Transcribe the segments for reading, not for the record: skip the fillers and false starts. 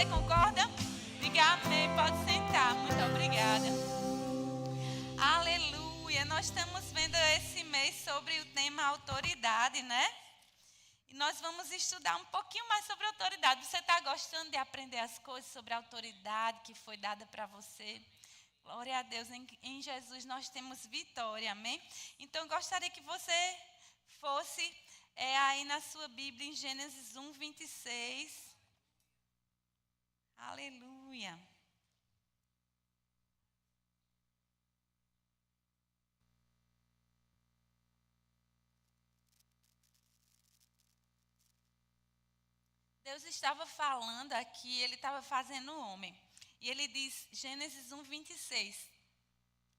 Você concorda? Diga amém, pode sentar. Muito obrigada. Aleluia. Nós estamos vendo esse mês sobre o tema autoridade, né? E nós vamos estudar um pouquinho mais sobre autoridade. Você está gostando de aprender as coisas sobre a autoridade que foi dada para você? Glória a Deus, em Jesus nós temos vitória, amém? Então, eu gostaria que você fosse aí na sua Bíblia, em Gênesis 1, 26. Aleluia. Deus estava falando aqui, Ele estava fazendo o homem. E Ele diz, Gênesis 1, 26.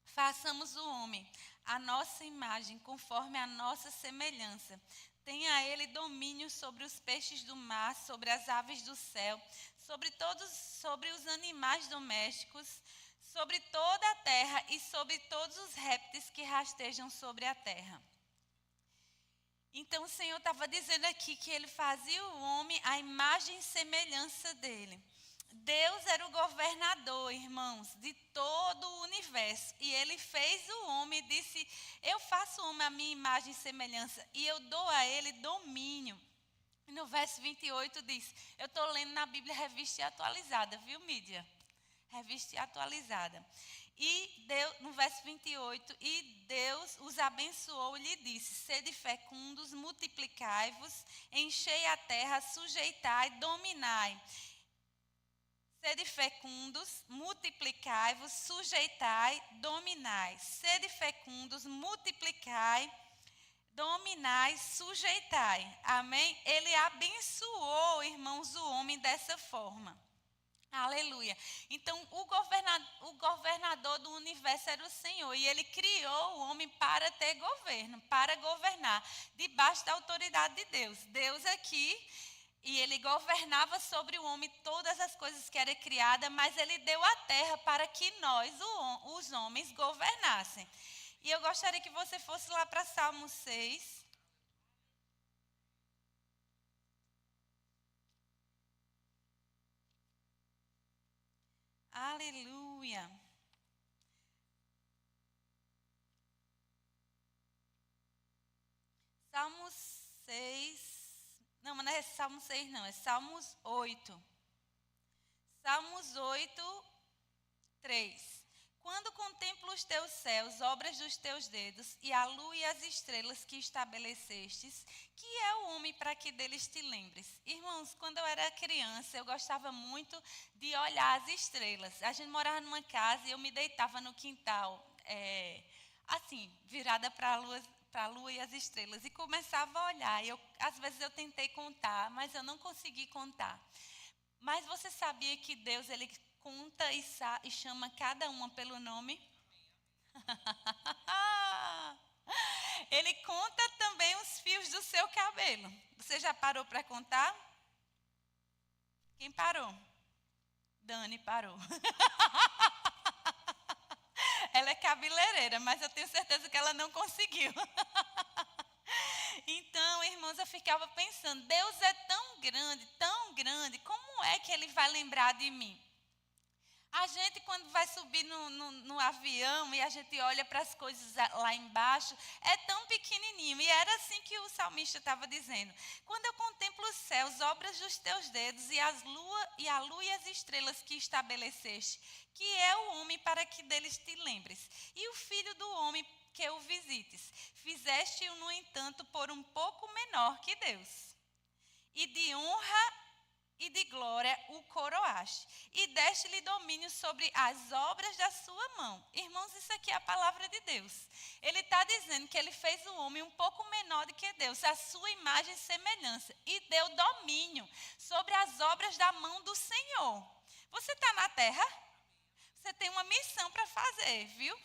Façamos o homem, a nossa imagem, conforme a nossa semelhança. Tenha ele domínio sobre os peixes do mar, sobre as aves do céu, sobre os animais domésticos, sobre toda a terra e sobre todos os répteis que rastejam sobre a terra. Então o Senhor estava dizendo aqui que Ele fazia o homem à imagem e semelhança dEle. Deus era o governador, irmãos, de todo o universo. E Ele fez o homem e disse, eu faço o homem à minha imagem e semelhança e eu dou a ele domínio. E no verso 28 diz, eu estou lendo na Bíblia Revista e Atualizada, viu, Mídia? Revista e Atualizada. E Deus, no verso 28, e Deus os abençoou e lhe disse, sede fecundos, multiplicai-vos, enchei a terra, sujeitai, dominai. Sede fecundos, multiplicai-vos, sujeitai, dominai. Sede fecundos, multiplicai, dominai, sujeitai. Amém? Ele abençoou, irmãos, o homem dessa forma. Aleluia. Então, o governador do universo era o Senhor. E Ele criou o homem para ter governo, para governar, debaixo da autoridade de Deus. Deus aqui... E Ele governava sobre o homem todas as coisas que eram criadas, mas Ele deu a terra para que nós, os homens, governassem. E eu gostaria que você fosse lá para Salmo 6. Aleluia. Salmo 6. Não, mas não é Salmo 6 não, é Salmos 8. Salmos 8, 3. Quando contemplo os teus céus, obras dos teus dedos, e a lua e as estrelas que estabelecestes, que é o homem para que deles te lembres? Irmãos, quando eu era criança, eu gostava muito de olhar as estrelas. A gente morava numa casa e eu me deitava no quintal, assim, virada para a lua e as estrelas, e começava a olhar. Às vezes eu tentei contar, mas eu não consegui contar. Mas você sabia que Deus, Ele conta e chama cada uma pelo nome? Ele conta também os fios do seu cabelo. Você já parou para contar? Quem parou? Dani parou. Ela é cabeleireira, mas eu tenho certeza que ela não conseguiu. Então, irmãos, eu ficava pensando, Deus é tão grande, como é que Ele vai lembrar de mim? A gente, quando vai subir no avião e a gente olha para as coisas lá embaixo, é tão pequenininho. E era assim que o salmista estava dizendo. Quando eu contemplo os céus, obras dos teus dedos, e a lua e as estrelas que estabeleceste, que é o homem para que deles te lembres, e o filho do homem que o visites. Fizeste-o, no entanto, por um pouco menor que Deus. E de honra e de glória o coroaste, e deste-lhe domínio sobre as obras da sua mão. Irmãos, isso aqui é a palavra de Deus. Ele está dizendo que Ele fez o homem um pouco menor do que Deus, a sua imagem e semelhança, e deu domínio sobre as obras da mão do Senhor. Você está na terra? Você tem uma missão para fazer, viu?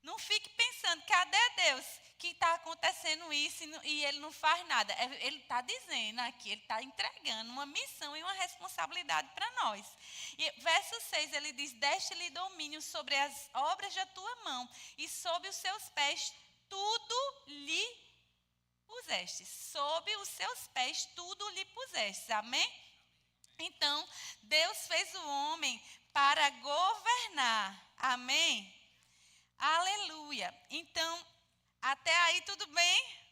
Não fique pensando, cadê Deus que está acontecendo isso e Ele não faz nada? Ele está dizendo aqui, Ele está entregando uma missão e uma responsabilidade para nós. E verso 6, Ele diz, deste-lhe domínio sobre as obras da tua mão, e sob os seus pés tudo lhe puseste. Sob os seus pés tudo lhe puseste, amém? Então, Deus fez o homem para governar. Amém? Aleluia. Então, até aí tudo bem?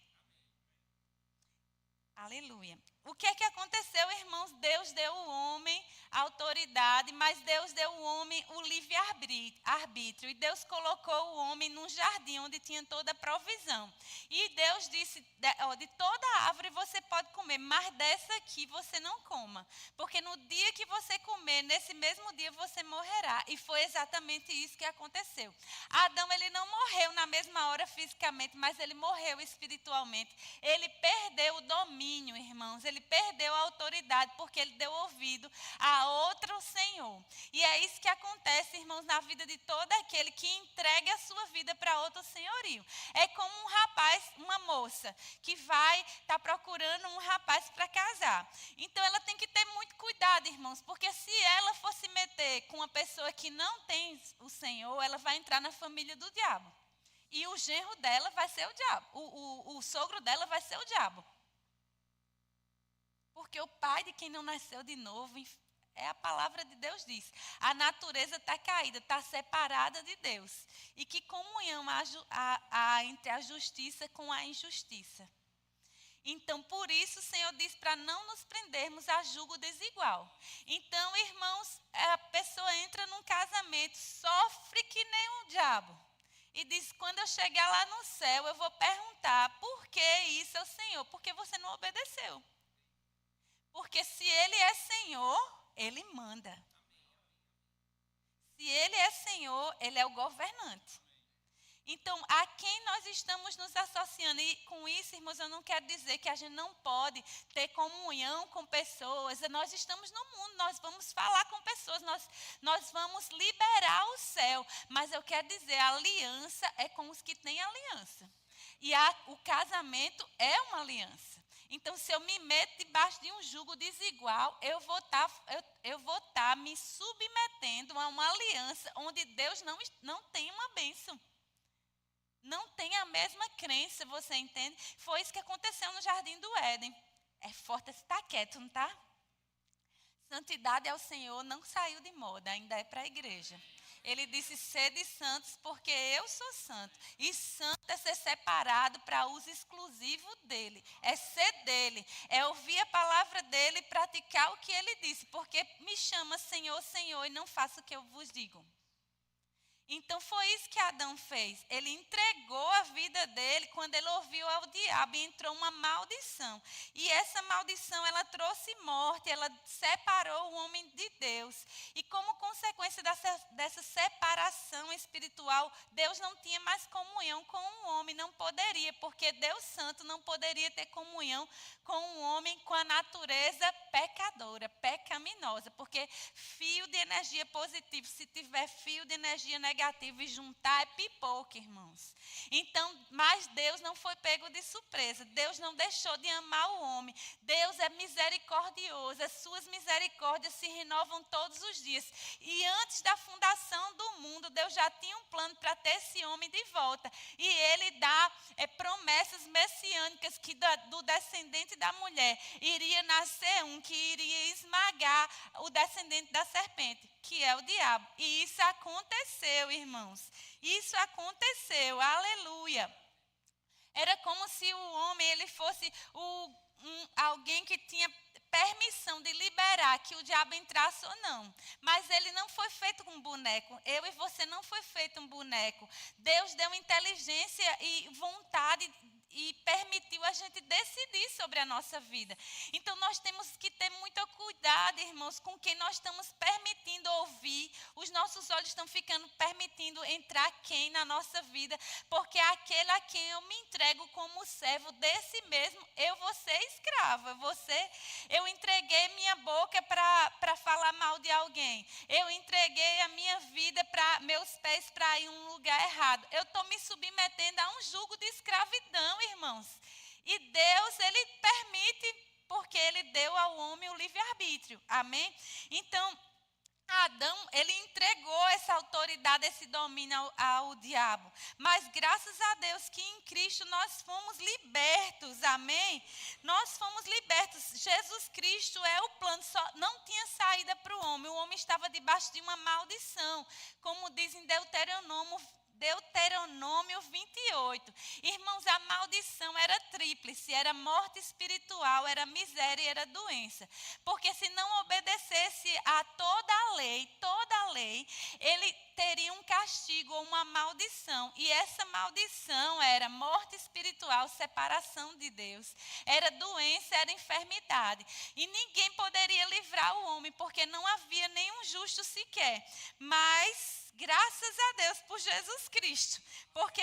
Aleluia. O que é que aconteceu, irmãos? Deus deu ao homem a autoridade, mas Deus deu ao homem o livre-arbítrio. E Deus colocou o homem num jardim onde tinha toda a provisão. E Deus disse, de toda árvore você pode comer, mas dessa aqui você não coma. Porque no dia que você comer, nesse mesmo dia você morrerá. E foi exatamente isso que aconteceu. Adão, ele não morreu na mesma hora fisicamente, mas ele morreu espiritualmente. Ele perdeu o domínio, irmãos. Ele perdeu a autoridade porque ele deu ouvido a outro senhor. E é isso que acontece, irmãos, na vida de todo aquele que entrega a sua vida para outro senhorio. É como um rapaz, uma moça, que vai estar procurando um rapaz para casar. Então, ela tem que ter muito cuidado, irmãos, porque se ela for se meter com uma pessoa que não tem o Senhor, ela vai entrar na família do diabo. E o genro dela vai ser o diabo. O sogro dela vai ser o diabo. Porque o pai de quem não nasceu de novo, é a palavra de Deus diz. A natureza está caída, está separada de Deus. E que comunhão há entre a justiça com a injustiça. Então, por isso, o Senhor diz para não nos prendermos a julgo desigual. Então, irmãos, a pessoa entra num casamento, sofre que nem um diabo. E diz, quando eu chegar lá no céu, eu vou perguntar, por que isso ao Senhor? Porque você não obedeceu. Porque se Ele é Senhor, Ele manda. Se Ele é Senhor, Ele é o governante. Então, a quem nós estamos nos associando? E com isso, irmãos, eu não quero dizer que a gente não pode ter comunhão com pessoas. Nós estamos no mundo, nós vamos falar com pessoas, nós vamos liberar o céu. Mas eu quero dizer, a aliança é com os que têm aliança. E o casamento é uma aliança. Então, se eu me meto debaixo de um jugo desigual, eu vou estar me submetendo a uma aliança onde Deus não tem uma bênção. Não tem a mesma crença, você entende? Foi isso que aconteceu no Jardim do Éden. É forte, está quieto, não está? Santidade ao Senhor não saiu de moda, ainda é para a igreja. Ele disse, sede santos, porque eu sou santo. E santo é ser separado para uso exclusivo dele. É ser dele. É ouvir a palavra dele e praticar o que ele disse. Porque me chama Senhor, Senhor, e não faço o que eu vos digo. Então, foi isso que Adão fez. Ele entregou a vida dele quando ele ouviu ao diabo e entrou uma maldição. E essa maldição, ela trouxe morte, ela separou o homem de Deus. E como consequência dessa separação espiritual, Deus não tinha mais comunhão com o homem, não poderia, porque Deus Santo não poderia ter comunhão com o homem, com a natureza pecadora, pecaminosa. Porque fio de energia positivo, se tiver fio de energia negativa, e juntar é pipoca, irmãos. Então, mas Deus não foi pego de surpresa. Deus não deixou de amar o homem. Deus é misericordioso. As suas misericórdias se renovam todos os dias. E antes da fundação do mundo, Deus já tinha um plano para ter esse homem de volta. E Ele dá promessas messiânicas que do descendente da mulher iria nascer um que iria esmagar o descendente da serpente, que é o diabo. E isso aconteceu, irmãos. Isso aconteceu. Aleluia. Era como se o homem ele fosse alguém que tinha permissão de liberar que o diabo entrasse ou não. Mas ele não foi feito com um boneco. Eu e você não foi feito um boneco. Deus deu inteligência e vontade e permitiu a gente decidir sobre a nossa vida. Então, nós temos que ter muito cuidado, irmãos, com quem nós estamos permitindo ouvir. Os nossos olhos estão ficando permitindo entrar quem na nossa vida, porque aquele a quem eu me entrego como servo desse mesmo, eu vou ser escrava. Eu entreguei minha boca para falar mal de alguém. Eu entreguei a minha vida, meus pés para ir em um lugar errado. Eu estou me submetendo a um jugo de escravidão, irmãos. E Deus, Ele permite, porque Ele deu ao homem o livre-arbítrio. Amém? Então, Adão, ele entregou essa autoridade, esse domínio ao diabo. Mas graças a Deus que em Cristo nós fomos libertos. Amém? Nós fomos libertos. Jesus Cristo é o plano. Não tinha homem estava debaixo de uma maldição, como diz em Deuteronômio 28. Irmãos, a maldição era tríplice, era morte espiritual, era miséria e era doença. Porque se não obedecesse a toda a lei, ele teria um castigo ou uma maldição. E essa maldição era morte espiritual, separação de Deus. Era doença, era enfermidade. E ninguém poderia livrar o homem, porque não havia nenhum justo sequer. Mas graças a Deus por Jesus Cristo, porque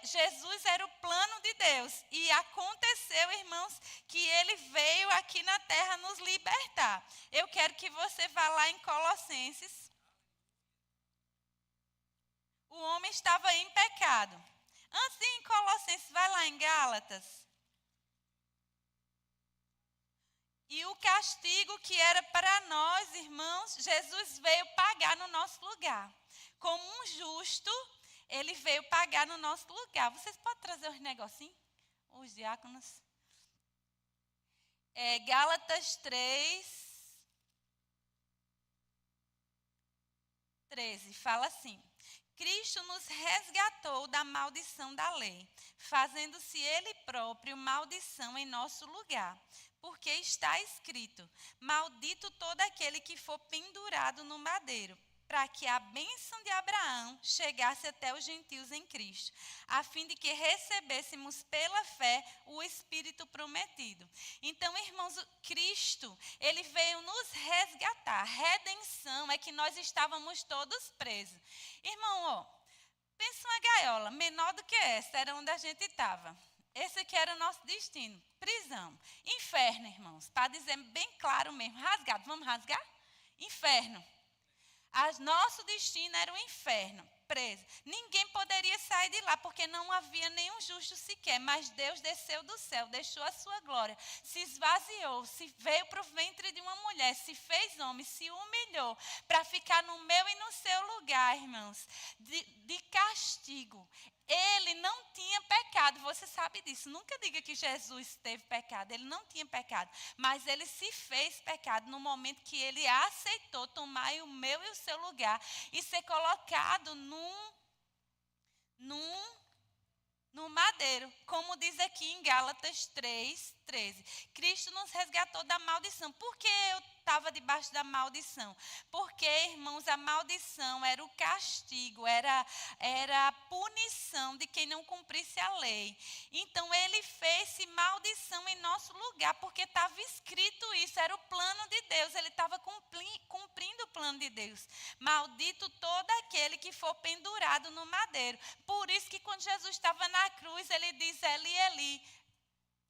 Jesus era o plano de Deus. E aconteceu, irmãos, que ele veio aqui na terra nos libertar. Eu quero que você vá lá em Colossenses. O homem estava em pecado. Antes de ir em Colossenses, vai lá em Gálatas. E o castigo que era para nós, irmãos, Jesus veio pagar no nosso lugar. Como um justo, ele veio pagar no nosso lugar. Vocês podem trazer os negocinhos? Os diáconos. Gálatas 3:13, fala assim: Cristo nos resgatou da maldição da lei, fazendo-se ele próprio maldição em nosso lugar. Porque está escrito: maldito todo aquele que for pendurado no madeiro, para que a bênção de Abraão chegasse até os gentios em Cristo, a fim de que recebêssemos pela fé o Espírito prometido. Então, irmãos, Cristo, ele veio nos resgatar. Redenção é que nós estávamos todos presos. Irmão, pensa uma gaiola menor do que essa, era onde a gente estava. Esse aqui era o nosso destino, prisão. Inferno, irmãos, para dizer bem claro mesmo, rasgado. Vamos rasgar? Inferno. Nosso destino era o inferno, preso. Ninguém poderia sair de lá, porque não havia nenhum justo sequer. Mas Deus desceu do céu, deixou a sua glória, se esvaziou, veio para o ventre de uma mulher, se fez homem, se humilhou, para ficar no meu e no seu lugar, irmãos, de castigo. Ele não tinha pecado, você sabe disso. Nunca diga que Jesus teve pecado, ele não tinha pecado. Mas ele se fez pecado no momento que ele aceitou tomar o meu e o seu lugar e ser colocado no madeiro, como diz aqui em Gálatas 3:13. Cristo nos resgatou da maldição. Por que eu estava debaixo da maldição? Porque, irmãos, a maldição era o castigo, era a punição de quem não cumprisse a lei. Então, ele fez maldição em nosso lugar, porque estava escrito isso, era o plano de Deus, ele estava cumprindo o plano de Deus. Maldito todo aquele que for pendurado no madeiro. Por isso que quando Jesus estava na cruz, ele diz: Eli, Eli,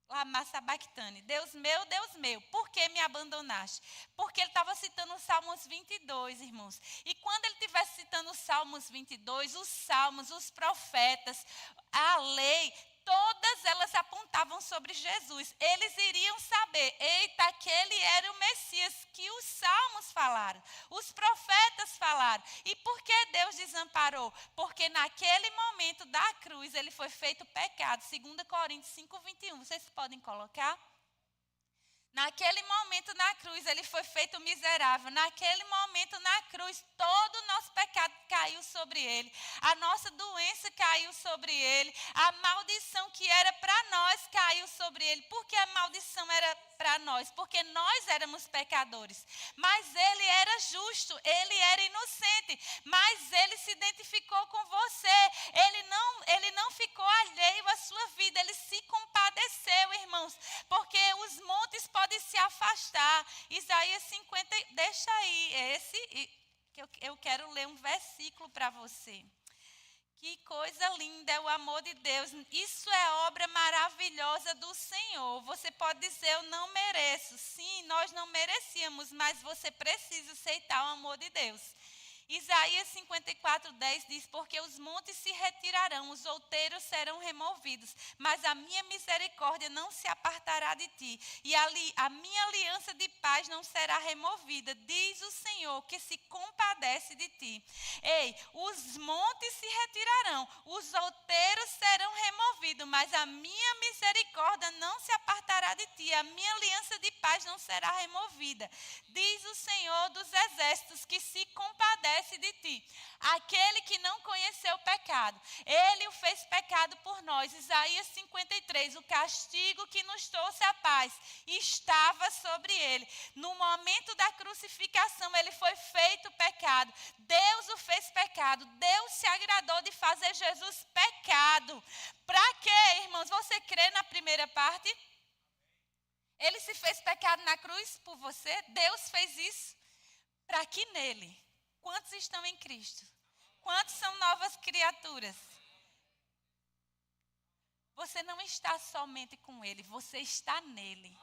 lama sabachthani, Deus meu, por que me abandonaste? Porque ele estava citando os Salmos 22, irmãos. E quando ele estivesse citando os Salmos 22, os Salmos, os profetas, a lei, todas elas apontavam sobre Jesus. Eles iriam saber, eita, aquele era o Messias que os Salmos falaram, os profetas falaram. E por que Deus desamparou? Porque naquele momento da cruz ele foi feito pecado. 2 Coríntios 5:21, vocês podem colocar? Naquele momento na cruz, ele foi feito miserável. Naquele momento na cruz, todo o nosso pecado caiu sobre ele. A nossa doença caiu sobre ele. A maldição que era para nós caiu sobre ele. Por que a maldição era para nós? Porque nós éramos pecadores. Mas ele era justo, ele era inocente. Mas ele se identificou com você. Ele não ficou alheio à sua vida. Ele se compadeceu, irmãos. Porque os montes podem se afastar. Isaías 50, deixa aí, que eu quero ler um versículo para você. Que coisa linda é o amor de Deus. Isso é obra maravilhosa do Senhor. Você pode dizer, eu não mereço. Sim, nós não merecíamos, mas você precisa aceitar o amor de Deus. Isaías 54:10 diz: porque os montes se retirarão, os outeiros serão removidos, mas a minha misericórdia não se apartará de ti, e ali a minha aliança de paz não será removida, diz o Senhor, que se compadece de ti. Ei, os montes se retirarão, os outeiros serão removidos, mas a minha misericórdia não se apartará de ti, a minha aliança de paz não será removida, diz o Senhor dos exércitos, que se compadece de ti. Aquele que não conheceu o pecado, ele o fez pecado por nós. Isaías 53, o castigo que nos trouxe a paz estava sobre ele. No momento da crucificação, ele foi feito pecado. Deus o fez pecado. Deus se agradou de fazer Jesus pecado. Para quê, irmãos? Você crê na primeira parte? Ele se fez pecado na cruz por você? Deus fez isso para que nele... Quantos estão em Cristo? Quantos são novas criaturas? Você não está somente com Ele, você está nele.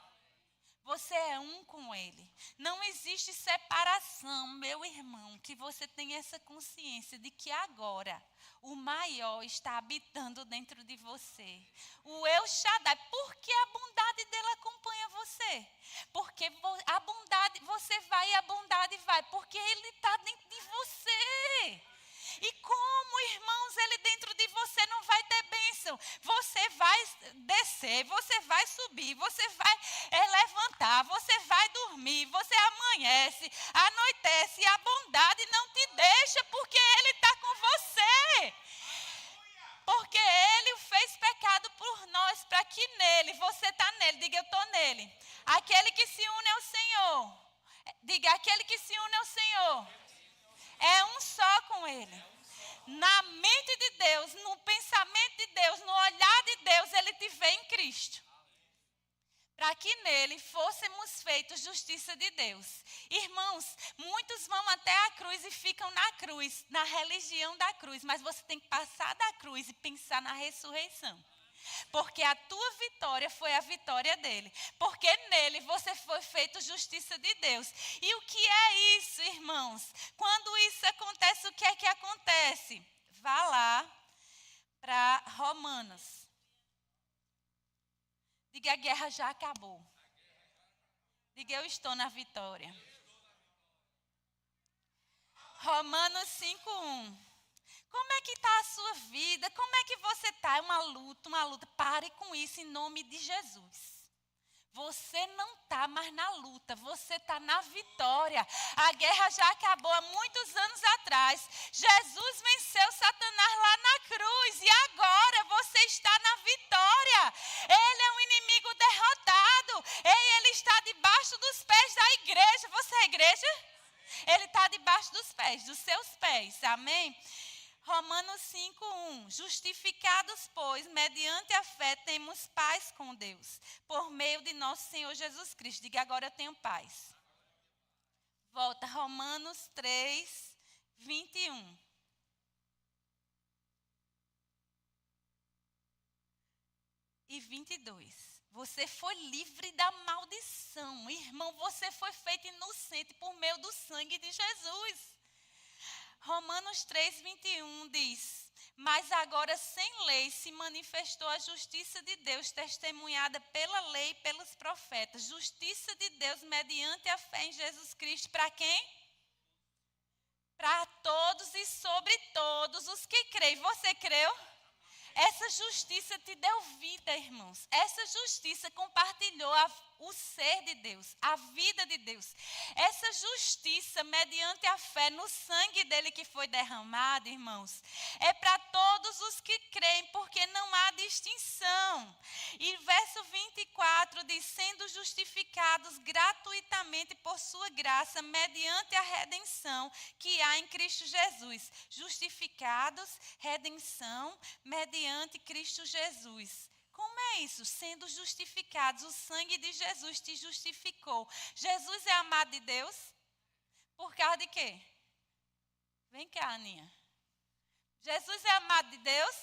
Você é um com Ele. Não existe separação, meu irmão, que você tenha essa consciência de que agora o maior está habitando dentro de você. O El Shaddai, porque a bondade dele acompanha você. Porque a bondade, você vai e a bondade vai, porque ele está dentro de você. E como, irmãos, ele dentro de você não vai ter bênção. Você vai descer, você vai subir, você vai levantar, você vai dormir, você amanhece, anoitece, e a bondade não te deixa, porque ele está com você. Porque ele o fez pecado por nós, para que nele, você está nele, diga eu estou nele. Aquele que se une ao Senhor, diga aquele que se une ao Senhor, é um só com ele. Na mente de Deus, no pensamento de Deus, no olhar de Deus, ele te vê em Cristo. Para que nele fôssemos feitos justiça de Deus. Irmãos, muitos vão até a cruz e ficam na cruz, na religião da cruz. Mas você tem que passar da cruz e pensar na ressurreição. Porque a tua vitória foi a vitória dele. Porque nele você foi feito justiça de Deus. E o que é isso, irmãos? Quando isso acontece, o que é que acontece? Vá lá para Romanos. Diga, a guerra já acabou. Diga, eu estou na vitória. Romanos 5:1. Como é que está a sua vida? Como é que você está? É uma luta, uma luta. Pare com isso em nome de Jesus. Você não está mais na luta, você está na vitória. A guerra já acabou há muitos anos atrás. Jesus venceu Satanás lá na cruz e agora você está na vitória. Ele é um inimigo derrotado. Ele está debaixo dos pés da igreja. Você é a igreja? Ele está debaixo dos pés, dos seus pés. Amém? Romanos 5:1. Justificados, pois, mediante a fé, temos paz com Deus, por meio de nosso Senhor Jesus Cristo. Diga, agora eu tenho paz. Volta, Romanos 3:21. E 22. Você foi livre da maldição. Irmão, você foi feito inocente por meio do sangue de Jesus. Romanos 3:21 diz: mas agora sem lei se manifestou a justiça de Deus, testemunhada pela lei e pelos profetas. Justiça de Deus mediante a fé em Jesus Cristo. Para quem? Para todos e sobre todos os que creem. Você creu? Essa justiça te deu vida, irmãos. Essa justiça compartilhou o ser de Deus, a vida de Deus. Essa justiça, mediante a fé no sangue dele que foi derramado, irmãos, é para todos os que creem, porque não há distinção. E verso 24 diz: sendo justificados gratuitamente por sua graça, mediante a redenção que há em Cristo Jesus. Justificados, redenção, mediante Cristo Jesus. Como é isso? Sendo justificados, o sangue de Jesus te justificou. Jesus é amado de Deus? Por causa de quê? Vem cá, Aninha. Jesus é amado de Deus?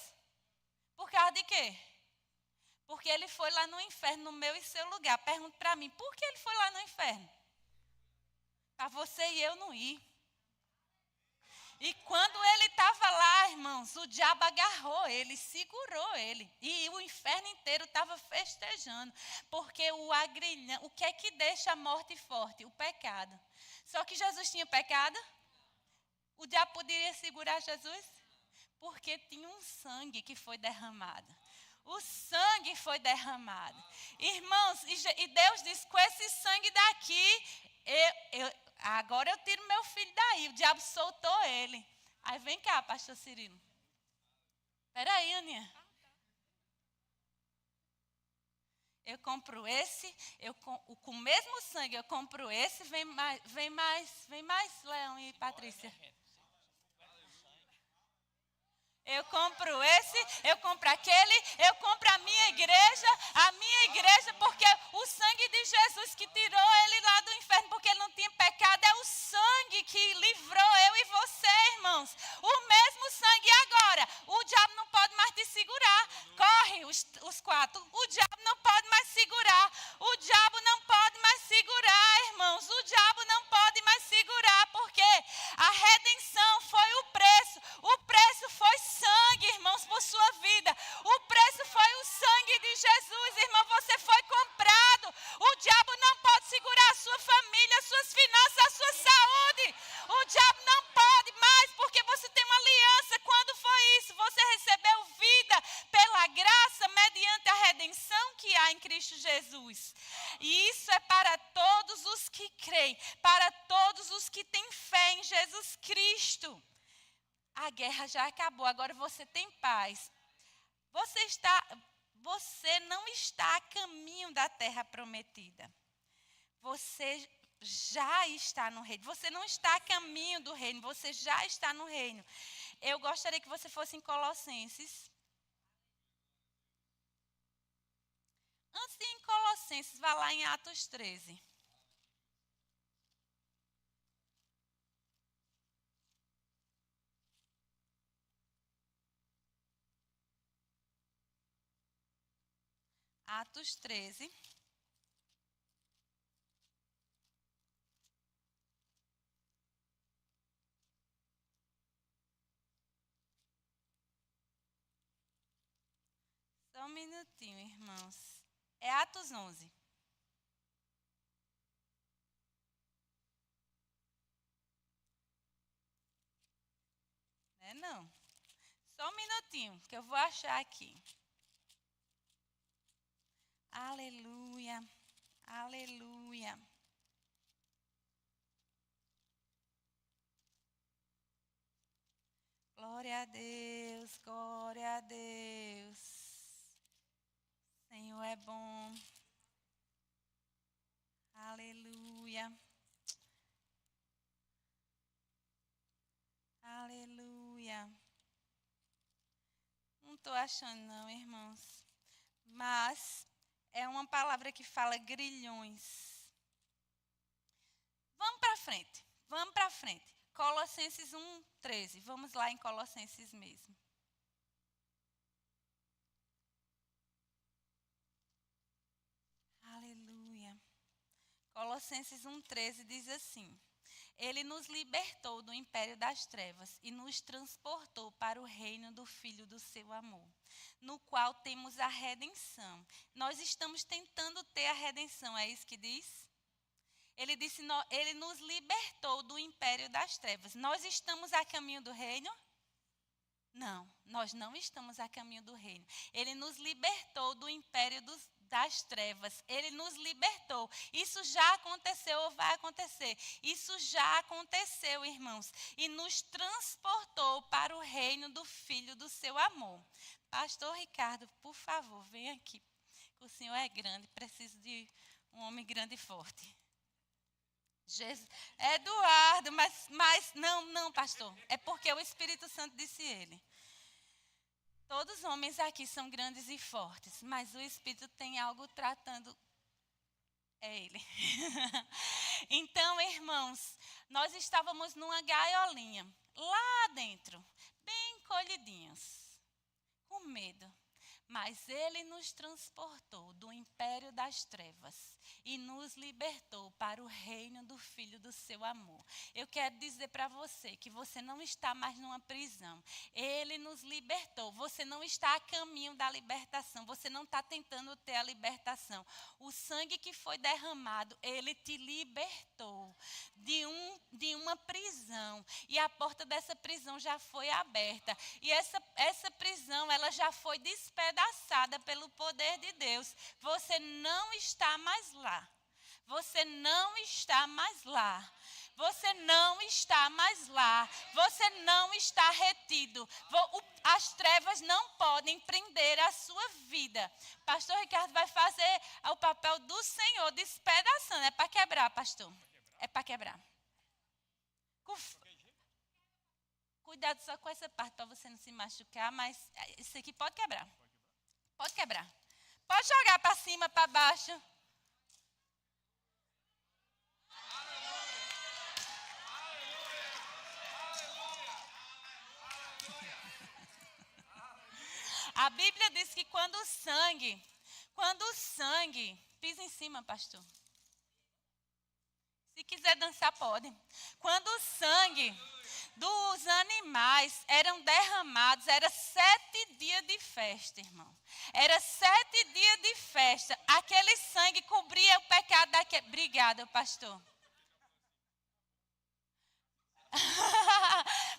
Por causa de quê? Porque ele foi lá no inferno, no meu e seu lugar. Pergunta para mim, por que ele foi lá no inferno? Para você e eu não ir. E quando ele estava lá, irmãos, o diabo agarrou ele, segurou ele. E o inferno inteiro estava festejando. Porque o que é que deixa a morte forte? O pecado. Só que Jesus tinha pecado? O diabo poderia segurar Jesus? Porque tinha um sangue que foi derramado. O sangue foi derramado. Irmãos, e Deus disse, com esse sangue daqui, agora eu tiro meu filho daí. O diabo soltou ele. Aí vem cá, pastor Cirilo. Espera aí, Aninha. Eu compro esse, com o mesmo sangue eu compro esse, vem mais, Leão e Patrícia. Eu compro esse, eu compro aquele, eu compro a minha igreja, porque o sangue de Jesus que tirou ele lá do inferno, porque ele não tinha pecado, é o sangue que livrou eu e você, irmãos. O mesmo sangue. E agora, o diabo não pode mais te segurar. Corre, os quatro. O diabo não pode mais segurar. O diabo não pode mais segurar, irmãos. O diabo não pode mais segurar, porque a redenção foi o preço. O preço foi sangue, irmãos, por sua vida. O preço foi o sangue de Jesus, irmão. Você foi comprado. O diabo não pode segurar a sua família, as suas finanças, a sua saúde. O diabo não pode mais, porque você tem uma aliança. Quando foi isso? Você recebeu vida pela graça, mediante a redenção que há em Cristo Jesus. E isso é para todos os que creem, para todos os que têm fé em Jesus Cristo. A guerra já acabou, agora você tem paz. Você não está a caminho da terra prometida. Você já está no reino. Você não está a caminho do reino, você já está no reino. Eu gostaria que você fosse em Colossenses. Antes de ir em Colossenses, vá lá em Atos 13. Atos 13. Só um minutinho, irmãos. É Atos 11. Não. Só um minutinho, que eu vou achar aqui. Aleluia. Aleluia. Glória a Deus, glória a Deus. Senhor é bom. Aleluia. Aleluia. Não estou achando não, irmãos. Mas é uma palavra que fala grilhões. Vamos para frente. Vamos para frente. Colossenses 1:13. Vamos lá em Colossenses mesmo. Aleluia. Colossenses 1:13 diz assim: Ele nos libertou do império das trevas e nos transportou para o reino do Filho do seu amor, no qual temos a redenção. Nós estamos tentando ter a redenção, é isso que diz? Ele disse, ele nos libertou do império das trevas. Nós estamos a caminho do reino? Não, nós não estamos a caminho do reino. Ele nos libertou do império das trevas. Ele nos libertou. Isso já aconteceu ou vai acontecer? Isso já aconteceu, irmãos. E nos transportou para o reino do Filho do seu amor. Pastor Ricardo, por favor, vem aqui. O senhor é grande, preciso de um homem grande e forte. Jesus, Eduardo, mas não, pastor. É porque o Espírito Santo disse ele. Todos os homens aqui são grandes e fortes, mas o Espírito tem algo tratando. É ele. Então, irmãos, nós estávamos numa gaiolinha, lá dentro, bem encolhidinhos, com medo. Mas ele nos transportou do império das trevas e nos libertou para o reino do Filho do seu amor. Eu quero dizer para você que você não está mais numa prisão. Ele nos libertou. Você não está a caminho da libertação. Você não está tentando ter a libertação. O sangue que foi derramado, ele te libertou de uma prisão. E a porta dessa prisão já foi aberta. E essa prisão, ela já foi despedaçada pelo poder de Deus. Você não está mais lá. Você não está mais lá. Você não está mais lá. Você não está retido. As trevas não podem prender a sua vida. Pastor Ricardo vai fazer o papel do Senhor despedaçando. É para quebrar, pastor. É para quebrar. Cuidado só com essa parte para você não se machucar, mas isso aqui pode quebrar. Pode quebrar. Pode jogar para cima, para baixo. A Bíblia diz que quando o sangue, pisa em cima, pastor. Se quiser dançar, pode. Quando o sangue dos animais eram derramados, era 7 dias de festa, irmão. Era 7 dias de festa. Aquele sangue cobria o pecado daquele. Obrigada, pastor.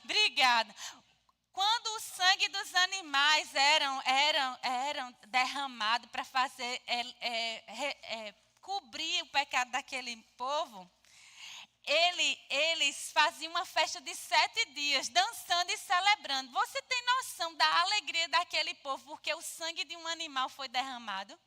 Obrigada. Quando o sangue dos animais eram derramados para fazer cobrir o pecado daquele povo, eles faziam uma festa de 7 dias, dançando e celebrando. Você tem noção da alegria daquele povo, porque o sangue de um animal foi derramado?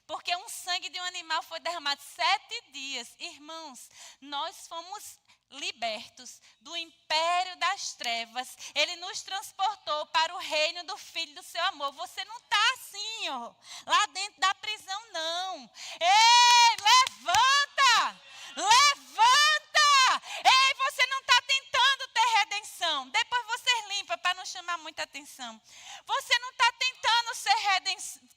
Porque um sangue de um animal foi derramado 7 dias. Irmãos, nós fomos libertos do império das trevas. Ele nos transportou para o reino do Filho do seu amor. Você não está assim, ó, lá dentro da prisão, não. Ei, levanta! Levanta! Ei, você não está tentando ter redenção. Depois você limpa para não chamar muita atenção. Você não está tentando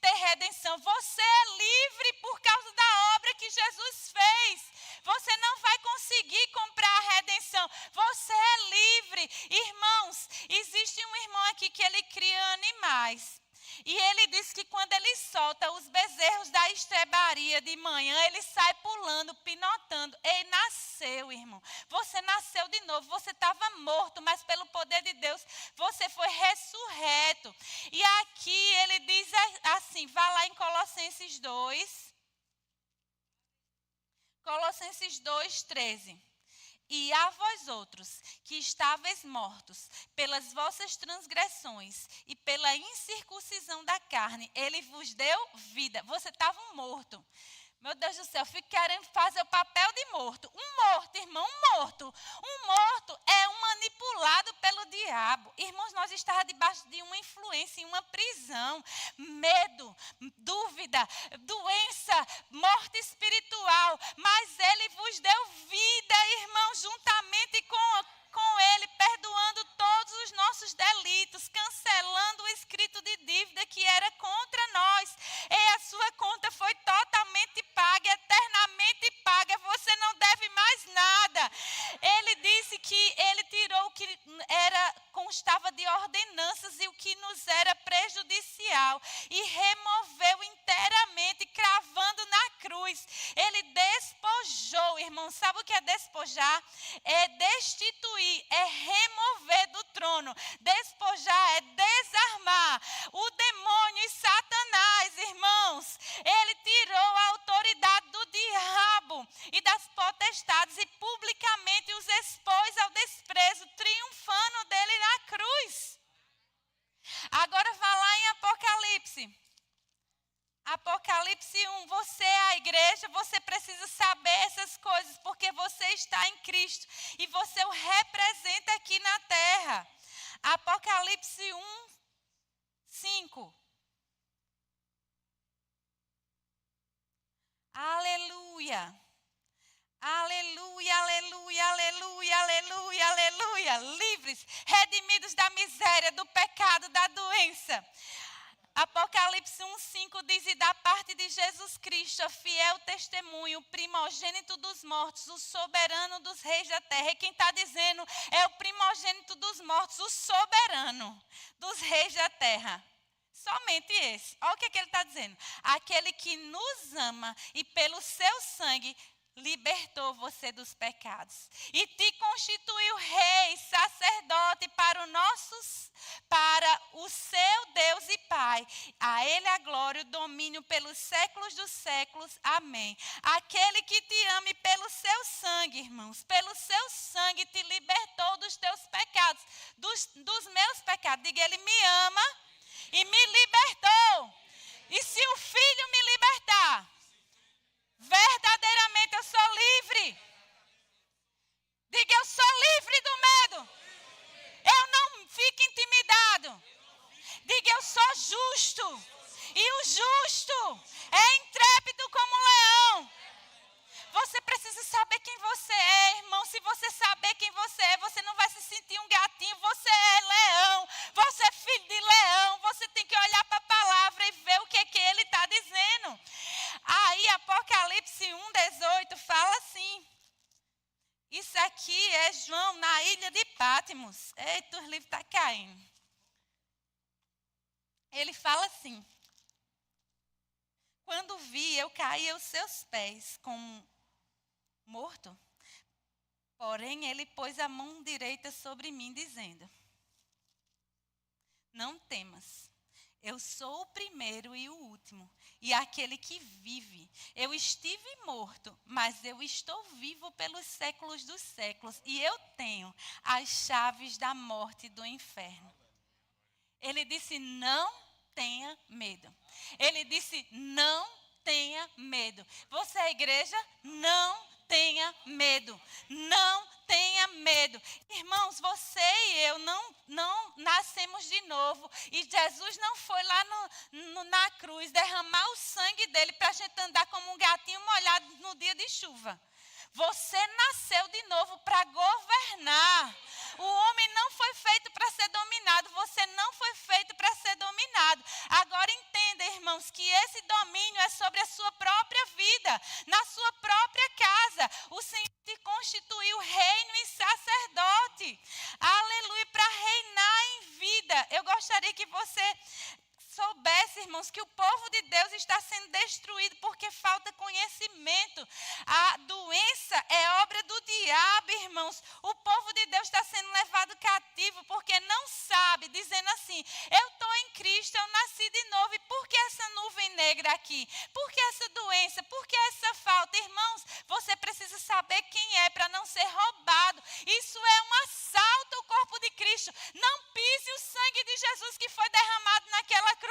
ter redenção. Você é livre por causa da obra que Jesus fez. Você não vai conseguir comprar a redenção. Você é livre. Irmãos, existe um irmão aqui que ele cria animais. E ele diz que quando ele solta os bezerros da estrebaria de manhã, ele sai pulando, pinotando. Ele nasceu, irmão. Você nasceu de novo. Você estava morto, mas pelo poder de Deus, você foi ressurreto. E aqui ele diz assim, vá lá em Colossenses 2. Colossenses 2:13. E a vós outros, que estáveis mortos pelas vossas transgressões e pela incircuncisão da carne, ele vos deu vida. Você estava morto. Meu Deus do céu, eu fico querendo fazer o papel de morto. Um morto, irmão, um morto. Um morto é um manipulado pelo diabo. Irmãos, nós estávamos debaixo de uma influência, em uma prisão. Medo, dúvida, doença, morte espiritual. Mas ele vos deu vida, irmão, juntamente com ele, perdoando todos os nossos delitos, cancelando o escrito de dívida que era contra nós. E a sua conta foi totalmente paga, eternamente paga. Você não deve mais nada. Ele disse que ele tirou o que constava de ordenanças e o que nos era prejudicial e removeu inteiramente, cravando na cruz. Ele despojou, irmão. Sabe o que é despojar? É destituir, é remover do trono. Despojar é desarmar. O demônio e Satanás, irmãos, ele tirou a autoridade do diabo e das potestades e publicamente os expôs ao desprezo, triunfando dele na cruz. Agora vá lá em Apocalipse. Apocalipse 1, você é a igreja, você precisa saber essas coisas, porque você está em Cristo e você o representa aqui na terra. Apocalipse 1, 5. Aleluia. Aleluia, aleluia, aleluia, aleluia, aleluia. Livres, redimidos da miséria, do pecado, da doença. Apocalipse 1:5 diz: e da parte de Jesus Cristo, a fiel testemunho, o primogênito dos mortos, o soberano dos reis da terra. E quem está dizendo é o primogênito dos mortos, o soberano dos reis da terra. Somente esse. Olha o que ele está dizendo. Aquele que nos ama e pelo seu sangue libertou você dos pecados e te constituiu rei, sacerdote para o seu Deus e Pai. A Ele a glória e o domínio pelos séculos dos séculos. Amém. Aquele que te ama e pelo seu sangue, irmãos, pelo seu sangue te libertou dos teus pecados, dos meus pecados. Diga, Ele me ama e me libertou. E se o Filho me libertar, verdadeiramente eu sou livre. Diga, eu sou livre do medo. Eu não fico intimidado. Diga, eu sou justo. E o justo é intrépido como um leão. Você precisa saber quem você é, irmão. Se você saber quem você é, você não vai se sentir um gatinho. Você é leão. Você é filho de leão. Você tem que olhar para a palavra e ver o que ele está dizendo. Aí Apocalipse 1:18 fala assim. Isso aqui é João na ilha de Patmos. Eita, o livro está caindo. Ele fala assim. Quando vi, eu caí aos seus pés como morto. Porém, ele pôs a mão direita sobre mim, dizendo: não temas. Eu sou o primeiro e o último, e aquele que vive. Eu estive morto, mas eu estou vivo pelos séculos dos séculos, e eu tenho as chaves da morte e do inferno. Ele disse, não tenha medo. Ele disse, não tenha medo. Você é igreja? Não tenha medo. Não tenha medo. Irmãos, você e eu não nascemos de novo. E Jesus não foi lá na cruz derramar o sangue dele para a gente andar como um gatinho molhado no dia de chuva. Você nasceu de novo para governar. O homem não foi feito para ser dominado. Você não foi feito para ser dominado. Agora entenda, irmãos, que esse domínio é sobre a sua própria vida, na sua própria casa. O Senhor te constituiu reino e sacerdote. Aleluia, para reinar em vida. Eu gostaria que você soubesse, irmãos, que o povo de Deus está sendo destruído porque falta conhecimento. A doença é obra do diabo, irmãos. O povo de Deus está sendo levado cativo porque não sabe, dizendo assim, eu estou em Cristo, eu nasci de novo. E por que essa nuvem negra aqui? Por que essa doença? Por que essa falta? Irmãos, você precisa saber quem é para não ser roubado. Isso é um assalto ao corpo de Cristo. Não pise o sangue de Jesus que foi derramado naquela cruz.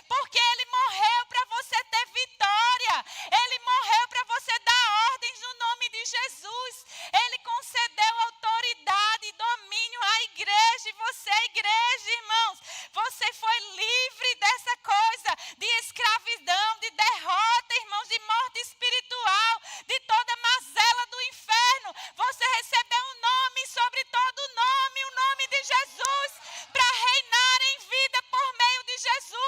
Porque ele morreu para você ter vitória. Ele morreu para você dar ordens no nome de Jesus. Ele concedeu autoridade e domínio à igreja. E você é igreja, irmãos. Você foi livre dessa coisa de escravidão, de derrota, irmãos, de morte espiritual, de toda mazela do inferno. Você recebeu um nome sobre todo nome, o nome de Jesus, para reinar em vida por meio de Jesus.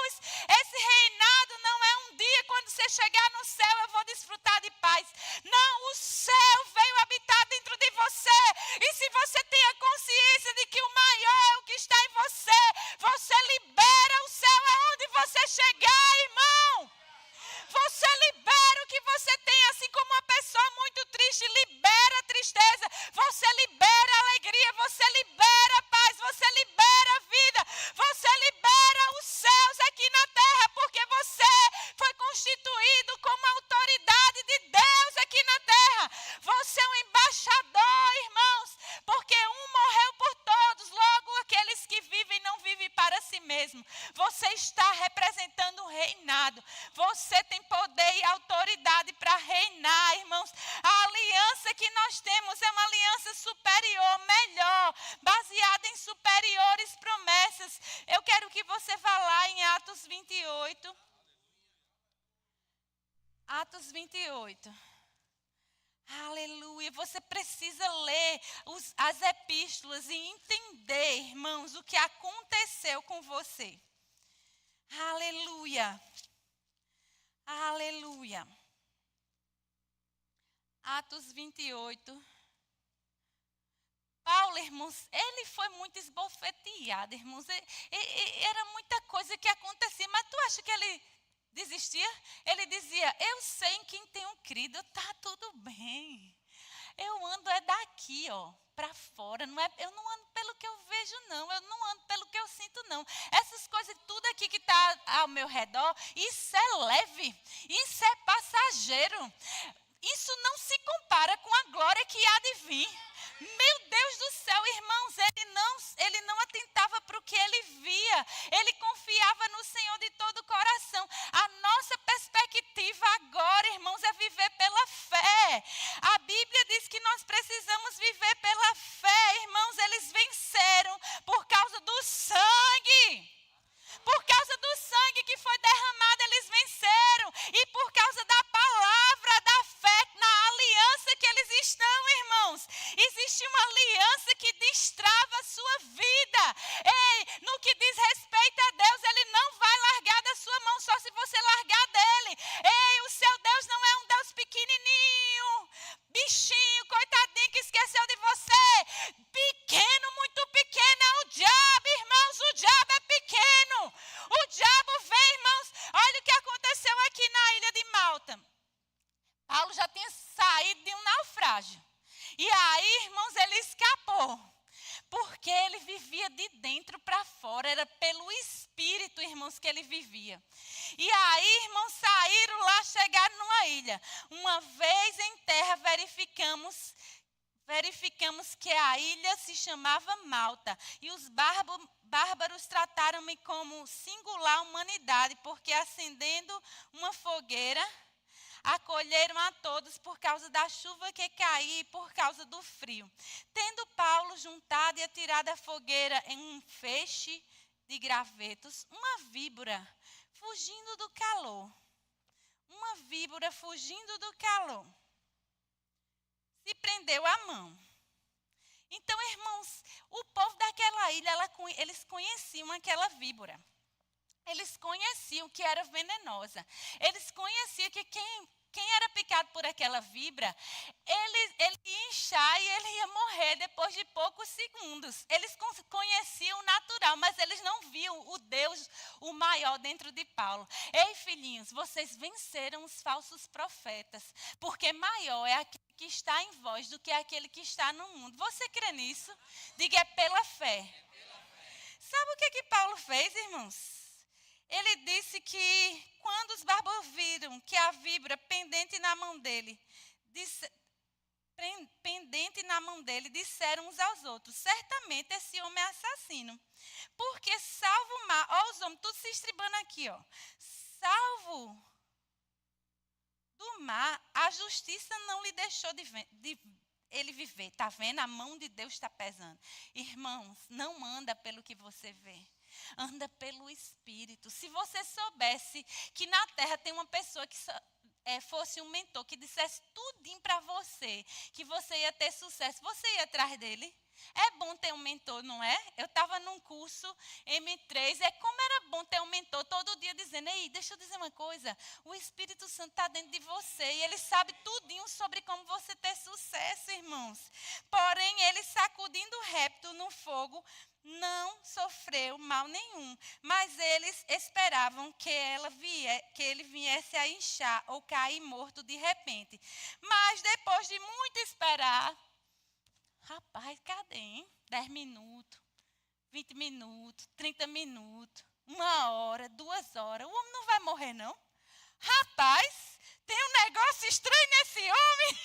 Esse reinado não é um dia, quando você chegar no céu, eu vou desfrutar de paz. Não, o céu veio habitar dentro de você. E se você tem a consciência de que o maior é o que está em você, você libera o céu aonde você chegar, irmão. Você libera o que você tem, assim como uma pessoa muito triste libera a tristeza. Você libera a alegria, você libera a paz, você libera a vida. Você libera os céus aqui na terra, porque você foi constituído como autoridade de Deus aqui na terra. Você é um embaixador, irmãos, porque um morreu por todos, logo aqueles que vivem não vivem para si mesmo. Você está representando o reinado. Você tem poder e autoridade para reinar, irmãos. A aliança que nós temos é uma aliança superior, melhor, baseada em superiores promessas. Eu quero que você vá lá em Atos 28. Atos 28. Aleluia. Você precisa ler as epístolas e entender, irmãos, o que aconteceu com você. Aleluia. Aleluia. Atos 28. Paulo, irmãos, ele foi muito esbofeteado, irmãos. Era muita coisa que acontecia, mas tu acha que ele desistia? Ele dizia, eu sei em quem tenho crido, tá tudo bem. Eu ando daqui, para fora. Não é, eu não ando pelo que eu vejo, não. Eu não ando pelo que eu sinto, não. Essas coisas, tudo aqui que está ao meu redor, isso é leve, isso é passageiro. Isso não se compara com a glória que há de vir. Meu Deus do céu, irmãos, ele não atentava para o que ele via. Ele confiava no Senhor de todo o coração. A nossa perspectiva agora, irmãos, é viver pela fé. A Bíblia diz que nós precisamos viver pela fé. Irmãos, eles venceram por causa do sangue. Por causa do sangue que foi derramado, eles venceram. E por causa da palavra, da fé, na aliança que eles estão, irmãos. Existe uma aliança que destrava a sua vida. Ei, no que diz respeito a Deus, Ele não vai largar da sua mão só se você largar dele. Ei, o seu Deus não é um Deus pequenininho, bichinho, coitadinho que esqueceu de você. Pequeno, muito pequeno é o diabo, irmãos. O diabo é pequeno. O diabo vem, irmãos. Olha o que aconteceu aqui na ilha de Malta. Paulo já tinha saído de um naufrágio. E aí, irmãos, ele escapou. Porque ele vivia de dentro para fora. Era pelo Espírito, irmãos, que ele vivia. E aí, irmãos, saíram lá, chegaram numa ilha. Uma vez em terra, verificamos que a ilha se chamava Malta. E os bárbaros trataram-me como singular humanidade, porque acendendo uma fogueira, acolheram a todos por causa da chuva que caía e por causa do frio. Tendo Paulo juntado e atirado a fogueira em um feixe de gravetos, uma víbora fugindo do calor. Se prendeu à mão. Então, irmãos, o povo daquela ilha, eles conheciam aquela víbora. Eles conheciam que era venenosa. Eles conheciam que quem era picado por aquela víbora, ele ia inchar e ele ia morrer depois de poucos segundos. Eles conheciam o natural, mas eles não viam o Deus, o maior, dentro de Paulo. Ei, filhinhos, vocês venceram os falsos profetas, porque maior é aquele que está em vós do que aquele que está no mundo. Você crê nisso? Diga, é pela fé. Sabe o que Paulo fez, irmãos? Ele disse que quando os bárbaros viram que a víbora pendente na mão dele, disseram uns aos outros, certamente esse homem é assassino. Porque salvo o mar, ó os homens, tudo se estribando aqui, salvo do mar, a justiça não lhe deixou de ele viver. Está vendo? A mão de Deus está pesando. Irmãos, não anda pelo que você vê. Anda pelo Espírito. Se você soubesse que na terra tem uma pessoa que fosse um mentor, que dissesse tudinho para você, que você ia ter sucesso, você ia atrás dele? É bom ter um mentor, não é? Eu estava num curso M3, como era bom ter um mentor todo dia dizendo, ei, deixa eu dizer uma coisa, o Espírito Santo está dentro de você e ele sabe tudinho sobre como você ter sucesso, irmãos. Porém, ele sacudindo o réptil no fogo, não sofreu mal nenhum, mas eles esperavam que ele viesse a inchar ou cair morto de repente. Mas depois de muito esperar, rapaz, cadê, hein? 10 minutos, 20 minutos, 30 minutos, 1 hora, 2 horas. O homem não vai morrer, não? Rapaz, tem um negócio estranho nesse homem.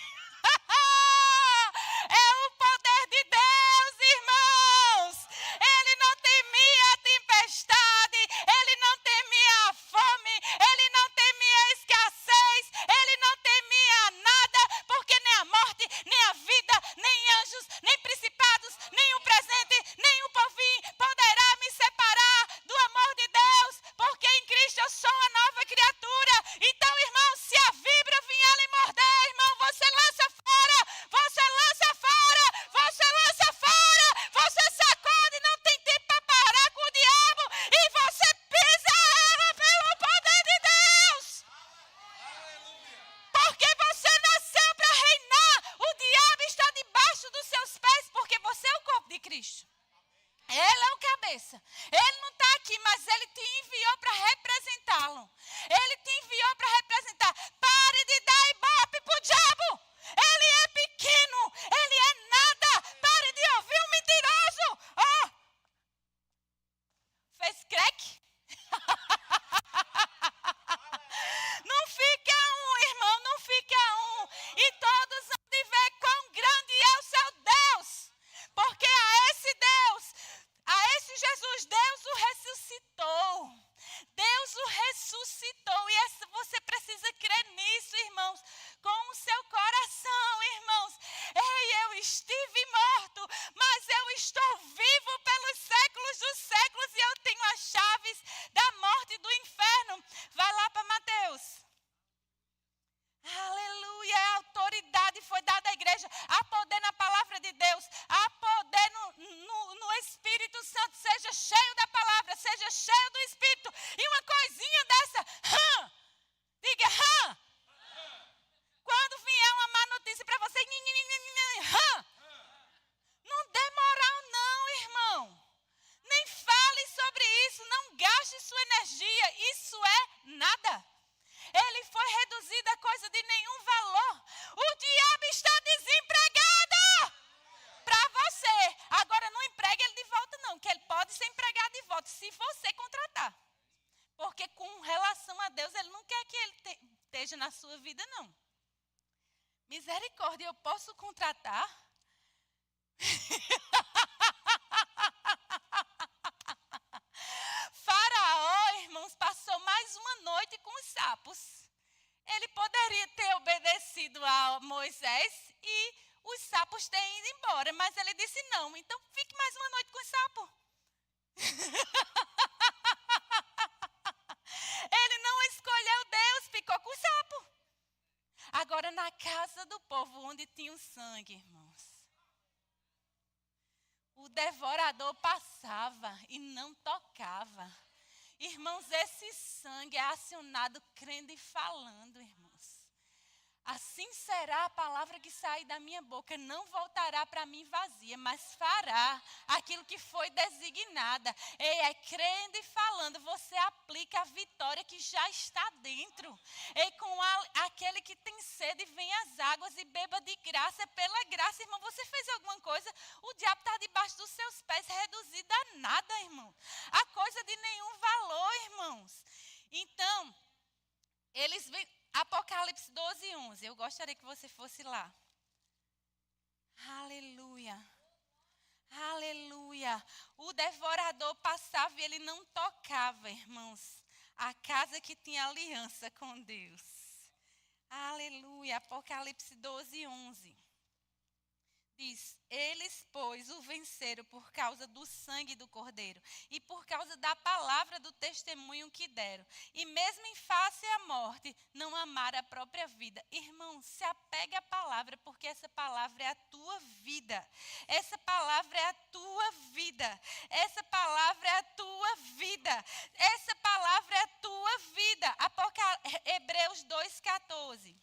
É o poder de Deus, irmãos. Ele não temia a tempestade, ele não temia a fome, ele não temia a escassez, ele não temia nada, porque nem a morte, nem a vida, nem anjos, nem principados, nem o presente, nem o porvir poderá me separar do amor de Deus, porque em Cristo eu sou uma nova criatura. Então, irmão, se a víbora vier lhe morder, irmão, você lança pés, porque você é o corpo de Cristo. Ele é o cabeça. Ele não está aqui, mas ele te enviou para representá-lo. Ele te enviou para representar. Pare de dar ibope pro diabo. Ele é pequeno. Ele é nada. Pare de ouvir um mentiroso. Oh. Fez crack? Não fica um, irmão. Não fica um. E todos vão de ver quão grande é o seu Deus. Porque a esse Deus, a esse Jesus, Deus o ressuscitou. Deus o ressuscitou. E você precisa crer nisso, irmãos, com o seu coração, irmãos. Ei, eu estive morto, mas eu estou vivo pelos séculos dos séculos e eu tenho as chaves da morte e do inferno. Vai lá para Mateus. Aleluia, a autoridade foi dada à igreja, há poder na palavra de Deus, há poder no Espírito Santo, seja cheio da palavra, seja cheio do Espírito, e uma coisinha dessa, diga, quando vier uma má notícia para você, não dê moral não, irmão, nem fale sobre isso, não gaste sua energia, isso é nada. Ele foi reduzido a coisa de nenhum valor. O diabo está desempregado para você. Agora não emprega ele de volta não, que ele pode ser empregado de volta se você contratar. Porque com relação a Deus, ele não quer que ele esteja na sua vida não. Misericórdia, eu posso contratar? Faraó, irmãos, passou mais uma noite com os sapos. Ele poderia ter obedecido a Moisés e os sapos terem ido embora, mas ele disse não, então fique mais uma noite com os sapos. Ele não escolheu Deus, ficou com o sapo. Agora na casa do povo, onde tinha o sangue, irmãos, o devorador passava e não tocava. Irmãos, esse sangue é acionado crendo e falando, irmãos. Assim será a palavra que sai da minha boca, não voltará para mim vazia, mas fará aquilo que foi designada. É crendo e falando, você aplica a vitória que já está dentro. E com aquele que tem sede, vem às águas e beba de graça, pela graça, irmão. Você fez alguma coisa, o diabo está debaixo dos seus pés, reduzido a nada, irmão. A coisa de nenhum valor, irmãos. Então, eles vêm... Apocalipse 12, 11. Eu gostaria que você fosse lá. Aleluia. Aleluia. O devorador passava e ele não tocava, irmãos, a casa que tinha aliança com Deus. Aleluia. Apocalipse 12, 11. Diz, eles, pois, o venceram por causa do sangue do Cordeiro e por causa da palavra do testemunho que deram. E mesmo em face à morte, não amaram a própria vida. Irmão, se apegue à palavra, porque essa palavra é a tua vida. Essa palavra é a tua vida. Essa palavra é a tua vida. Essa palavra é a tua vida. Hebreus 2,14.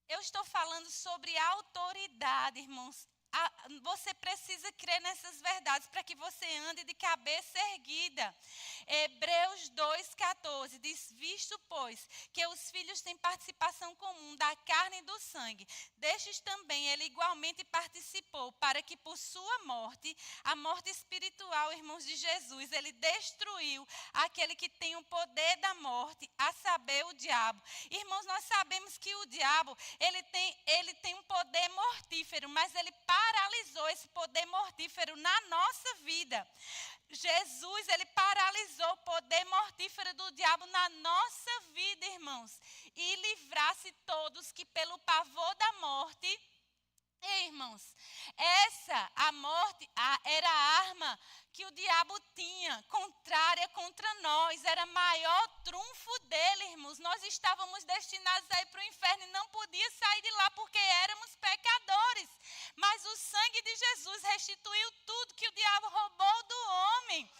Eu estou falando sobre autoridade, irmãos. Você precisa crer nessas verdades para que você ande de cabeça erguida. Hebreus 2,14 diz, visto, pois, que os filhos têm participação comum da carne e do sangue, destes também ele igualmente participou, para que por sua morte, a morte espiritual, irmãos de Jesus, ele destruiu aquele que tem o poder da morte, a saber, o diabo. Irmãos, nós sabemos que o diabo, ele tem um poder mortífero, mas ele paralisou esse poder mortífero na nossa vida. Jesus, ele paralisou o poder mortífero do diabo na nossa vida, irmãos. E livrasse todos que pelo pavor da morte... Ei, irmãos, a morte era a arma que o diabo tinha, contrária contra nós, era maior trunfo dele, irmãos. Nós estávamos destinados a ir para o inferno e não podia sair de lá porque éramos pecadores. Mas o sangue de Jesus restituiu tudo que o diabo roubou do homem.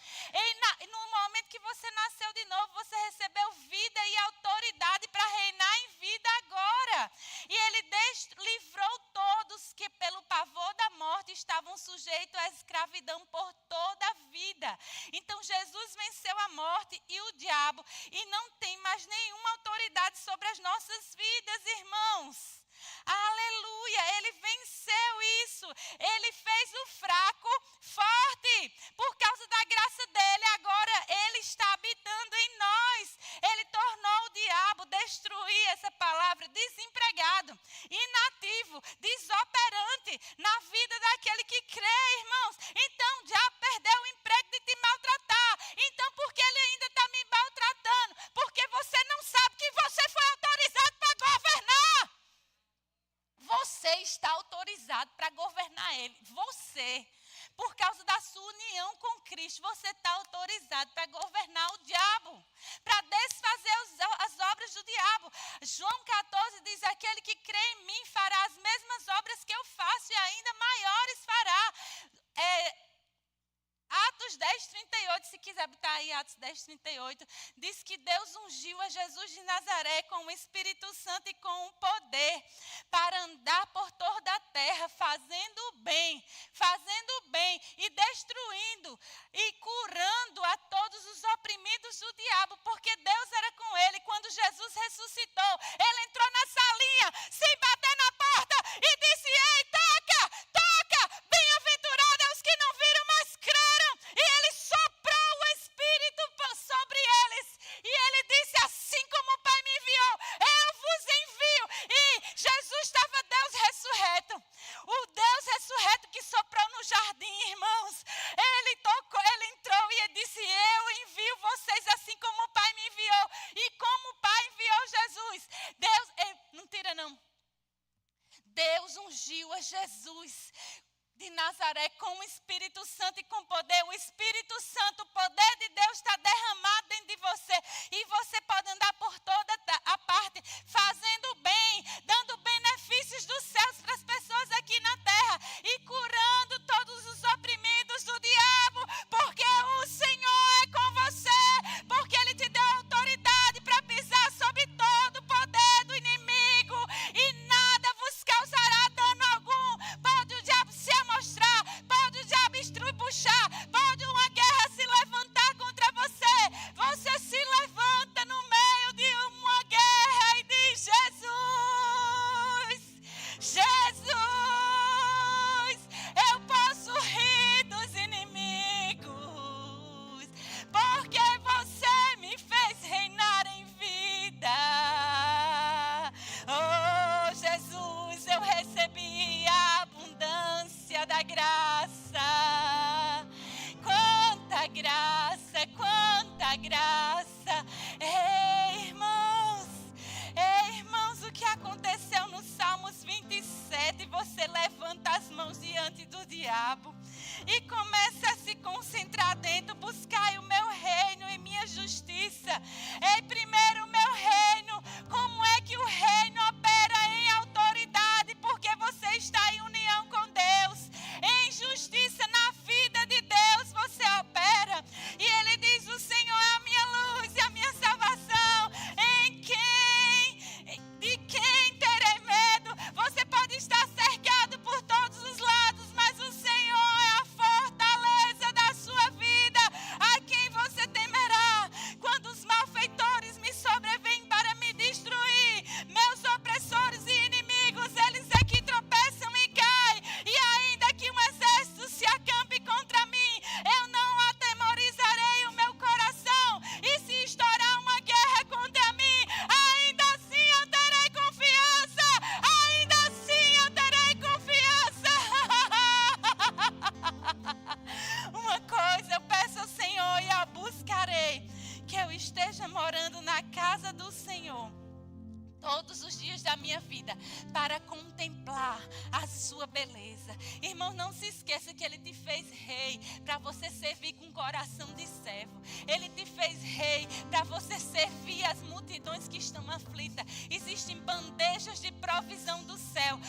E no momento que você nasceu de novo, você recebeu vida e autoridade para reinar em vida agora. E ele livrou todos que pelo pavor da morte estavam sujeitos à escravidão por toda a vida. Então Jesus venceu a morte e o diabo e não tem mais nenhuma autoridade sobre as nossas vidas, irmãos. Aleluia, ele venceu isso, ele fez o fraco forte, por causa da graça dele, agora ele está habitando em nós, ele tornou o diabo, destruir essa palavra, desempregado, inativo, desoperante na vida daquele que crê, irmãos. Então o diabo perdeu o emprego de te maltratar, então por que ele ainda está me maltratando? Porque você não sabe que você foi autorizado para governar. Você está autorizado para governar ele. Você, por causa da sua união com Cristo, você está autorizado para governar o diabo, para desfazer as obras do diabo. João 14 diz: aquele que crê em mim fará as mesmas obras que eu faço e ainda maiores fará. Atos 10:38, se quiser botar aí Atos 10:38, diz que Deus ungiu a Jesus de Nazaré com o Espírito Santo e com o poder para andar por toda a terra, fazendo bem e destruindo e curando a todos os oprimidos do diabo, porque Deus era com ele. Quando Jesus ressuscitou, ele entrou na salinha, sem bater na porta, e disse: ei, toca, bem-aventurado é os que não viram, mas creram. E ele soprou o Espírito sobre eles. E ele disse: assim como o Pai me enviou, eu vos envio. E Jesus estava Deus ressurreto. O Deus ressurreto que soprou no jardim, irmãos. Ele tocou, ele entrou e ele disse: eu envio vocês assim como o Pai me enviou. E como o Pai enviou Jesus. Deus, não tira não. Deus ungiu a Jesus de Nazaré com o Espírito Santo e com poder. O Espírito Santo, o poder de Deus está derramado dentro de você. E você pode andar por toda a parte, fazendo bem, dando benefícios dos céus para as pessoas aqui na terra. E curando todos os oprimidos do diabo. Porque o Senhor é com você. Porque Ele te deu autoridade para pisar sobre todo o poder do inimigo. E nada vos causará dano algum. Pode o diabo se amostrar, pode o diabo puxar, pode uma guerra se levantar contra você. Você se levanta no meio de uma guerra e diz: Jesus, eu posso rir dos inimigos, porque você me fez reinar em vida. Oh, Jesus, eu recebi a abundância da graça. Quanta graça. Ei, irmãos, o que aconteceu no Salmos 27? Você levanta as mãos diante do diabo e começa a se concentrar dentro. Buscai o meu reino e minha justiça. Ei, primeiro o meu reino. Como é que o reino opera em autoridade? Porque você está em união com Deus. Em justiça, na vida de Deus você opera. E ele diz: o Senhor é a minha luz e a minha salvação. De quem terei medo? Você pode estar cercado por todos os lados, mas o Senhor é a fortaleza da sua vida. A quem você temerá? Quando os malfeitores me sobrevêm para me destruir, meus opressores e inimigos, eles é que tropeçam e caem. E ainda que um exército se acampe contra mim, eu não atemorizarei o meu coração. E se estourar uma guerra contra mim, ainda assim eu terei confiança. Ainda assim eu terei confiança. Uma coisa eu peço ao Senhor e eu buscarei: que eu esteja morando na casa do Senhor todos os dias da minha vida, para contemplar a sua beleza. Irmão, não se esqueça que Ele te fez rei para você servir com coração de servo. Ele te fez rei para você servir as multidões que estão aflitas. Existem bandejas de provisão do céu.